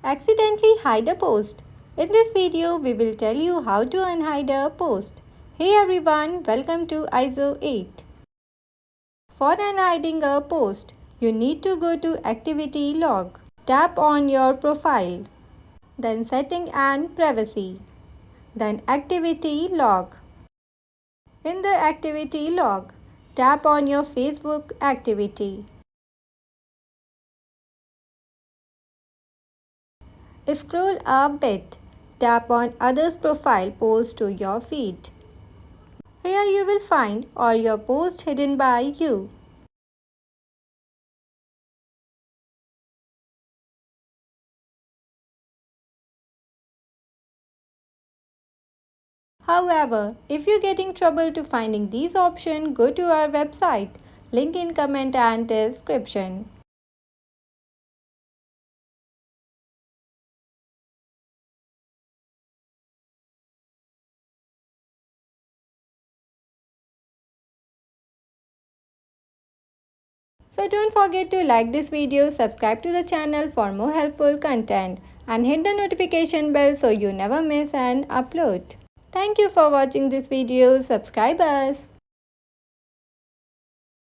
Accidentally hide a post. In this video, we will tell you how to unhide a post. Hey everyone, welcome to Izoate. For unhiding a post, you need to go to Activity Log. Tap on your profile. Then Setting and Privacy. Then Activity Log. In the Activity Log, tap on your Facebook activity. Scroll a bit. Tap on Others Profile Post to your feed. Here you will find all your posts hidden by you. However, if you're getting trouble to finding these options, go to our website. Link in comment and description. So don't forget to like this video, subscribe to the channel for more helpful content and hit the notification bell so you never miss an upload. Thank you for watching this video. Subscribe us.